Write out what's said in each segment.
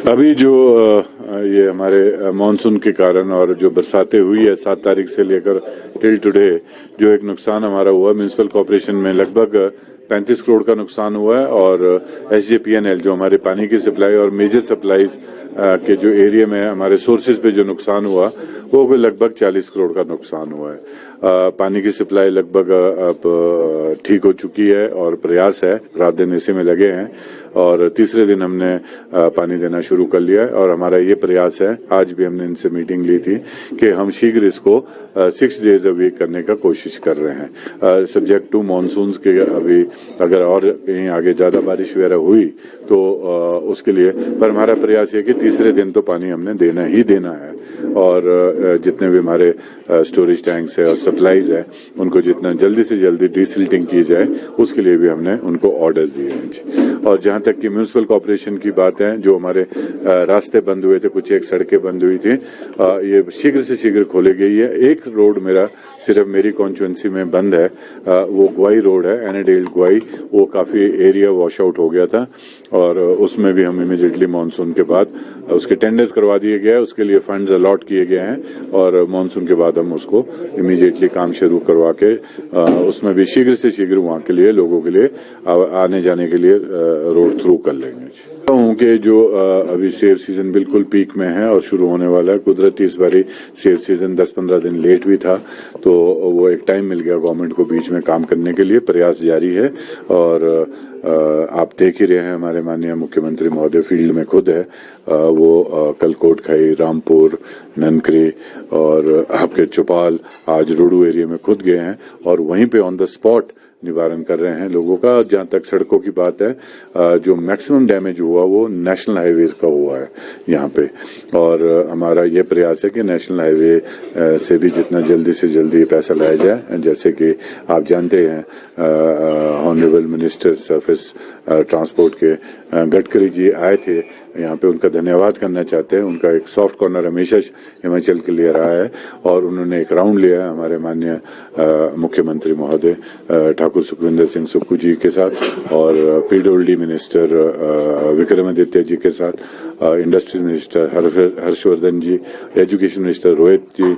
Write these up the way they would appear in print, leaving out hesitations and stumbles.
अभी जो ये हमारे मानसून के कारण और जो बरसातें हुई है 7 तारीख से लेकर टिल टुडे, जो एक नुकसान हमारा हुआ म्यूनिसिपल कॉर्पोरेशन में लगभग 35 करोड़ का नुकसान हुआ है। और SJPNL जो हमारे पानी की सप्लाई और मेजर सप्लाईज के जो एरिया में हमारे सोर्सेज पे जो नुकसान हुआ वो लगभग 40 करोड़ का नुकसान हुआ है। पानी की सप्लाई लगभग अब ठीक हो चुकी है और प्रयास है, रात दिन इसी में लगे हैं और तीसरे दिन हमने पानी देना शुरू कर लिया है। और हमारा ये प्रयास है, आज भी हमने इनसे मीटिंग ली थी कि हम शीघ्र इसको 6 डेज अ वीक करने का कोशिश कर रहे हैं, सब्जेक्ट टू मानसून के। अभी अगर और कहीं आगे ज्यादा बारिश वगैरह हुई तो उसके लिए, पर हमारा प्रयास है कि तीसरे दिन तो पानी हमने देना ही देना है। और जितने भी हमारे स्टोरेज टैंक्स है और सप्लाईज है उनको जितना जल्दी से जल्दी डिसिल्टिंग की जाए उसके लिए भी हमने उनको ऑर्डर्स दिए हैं। और जहां तक कि म्यूनिसिपल कॉर्पोरेशन की बात है, जो हमारे रास्ते बंद हुए थे, कुछ एक सड़कें बंद हुई थी, ये शीघ्र से शीघ्र खोले गई है। एक रोड मेरा सिर्फ मेरी कॉन्स्टिट्यूएंसी में बंद है, वो ग्वाई रोड है, एनाडेल ग्वाई, वो काफी एरिया वॉश आउट हो गया था और उसमें भी हम इमीडिएटली मानसून के बाद उसके टेंडर्स करवा दिए गए, उसके लिए फंड्स अलॉट किए गए हैं और मानसून के बाद हम उसको इमीडिएटली काम शुरू करवा के उसमें भी शीघ्र से शीघ्र वहां के लिए लोगों के लिए आने जाने के लिए रोड थ्रू कर लेंगे। कि जो अभी सेब सीजन बिल्कुल पीक में है और शुरू होने वाला है। कुदरती इस बारी सेब सीजन 10-15 दिन लेट भी था, तो वो एक टाइम मिल गया गवर्नमेंट को बीच में काम करने के लिए। प्रयास जारी है और आप देख ही रहे हैं, हमारे माननीय मुख्यमंत्री महोदय फील्ड में खुद है, वो कल कोटखाई, रामपुर, ननकरी और आपके चौपाल, आज रोडू एरिया में खुद गए हैं और वहीं पे ऑन द स्पॉट निवारण कर रहे हैं लोगों का। जहां तक सड़कों की बात है, जो मैक्सिमम डैमेज हुआ वो नेशनल हाईवेज का हुआ है यहाँ पे, और हमारा ये प्रयास है कि नेशनल हाईवे से भी जितना जल्दी से जल्दी पैसा लाया जाए। जैसे कि आप जानते हैं, ऑनरेबल मिनिस्टर सर्फेस ट्रांसपोर्ट के गडकरी जी आए थे यहाँ पे, उनका धन्यवाद करना चाहते हैं। उनका एक सॉफ्ट कॉर्नर हमेशा हिमाचल के लिए रहा है और उन्होंने एक राउंड लिया है हमारे माननीय मुख्यमंत्री महोदय ठाकुर सुखविंदर सिंह सुक्खू जी के साथ और PWD मिनिस्टर विक्रमादित्य जी के साथ, इंडस्ट्री मिनिस्टर हर्षवर्धन जी, एजुकेशन मिनिस्टर रोहित जी,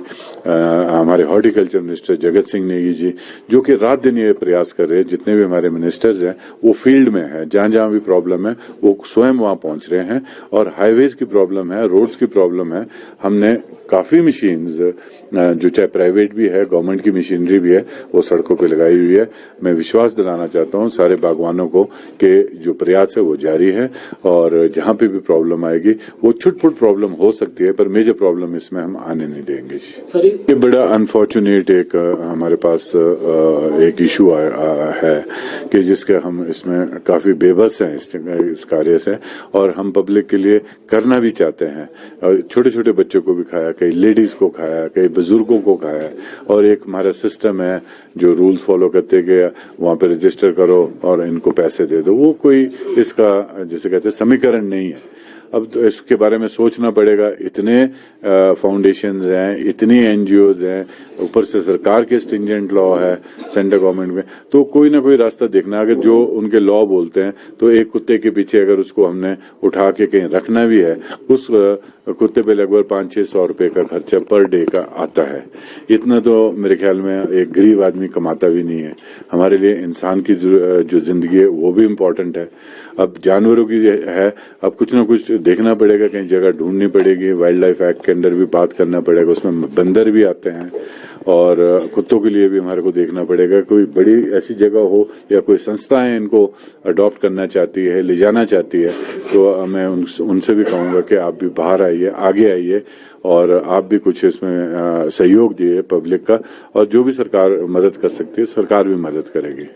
हमारे हॉर्टिकल्चर मिनिस्टर जगत सिंह नेगी जी, जो कि रात दिन ये प्रयास कर रहे हैं। जितने भी हमारे मिनिस्टर्स हैं वो फील्ड में है, जहां जहां भी प्रॉब्लम है वो स्वयं वहां पहुंच रहे हैं। और हाईवेज की प्रॉब्लम है, रोड्स की प्रॉब्लम है, हमने काफी मशीन्स जो चाहे प्राइवेट भी है, गवर्नमेंट की मशीनरी भी है, वो सड़कों पे लगाई हुई है। मैं विश्वास दिलाना चाहता हूं सारे बागवानों को कि जो प्रयास है वो जारी है और जहां पे भी प्रॉब्लम आएगी, वो छुटपुट प्रॉब्लम हो सकती है पर मेजर प्रॉब्लम इसमें हम आने नहीं देंगे। सर ये बड़ा अनफॉर्चुनेट एक हमारे पास एक इशू है कि जिसके हम इसमें काफी बेबस हैं इस कार्य से, और हम पब्लिक के लिए करना भी चाहते हैं। और छोटे छोटे बच्चों को भी खाया, कई लेडीज को खाया, कई बुजुर्गों को खाया, और एक हमारा सिस्टम है जो रूल्स फॉलो करते गए, वहां पे रजिस्टर करो और इनको पैसे दे दो, वो कोई इसका जिसे कहते हैं समीकरण नहीं है। अब तो इसके बारे में सोचना पड़ेगा। इतने फाउंडेशंस हैं, इतनी NGOs हैं, ऊपर से सरकार के स्ट्रिंजेंट लॉ है सेंट्रल गवर्नमेंट में, तो कोई ना कोई रास्ता देखना। अगर जो उनके लॉ बोलते हैं तो एक कुत्ते के पीछे अगर उसको हमने उठा के कहीं रखना भी है, उस कुत्ते पे लगभग 500-600 रुपए का खर्चा पर डे का आता है। इतना तो मेरे ख्याल में एक गरीब आदमी कमाता भी नहीं है। हमारे लिए इंसान की जो जिंदगी है वो भी इम्पोर्टेंट है। अब जानवरों की है, अब कुछ ना कुछ देखना पड़ेगा, कहीं जगह ढूंढनी पड़ेगी। वाइल्ड लाइफ एक्ट के अंदर भी बात करना पड़ेगा, उसमें बंदर भी आते हैं, और कुत्तों के लिए भी हमारे को देखना पड़ेगा। कोई बड़ी ऐसी जगह हो या कोई संस्थाएं इनको अडॉप्ट करना चाहती है, ले जाना चाहती है, तो मैं उनसे भी कहूंगा कि आप भी बाहर आइए, आगे आइए और आप भी कुछ इसमें सहयोग दिए पब्लिक का, और जो भी सरकार मदद कर सकती है सरकार भी मदद करेगी।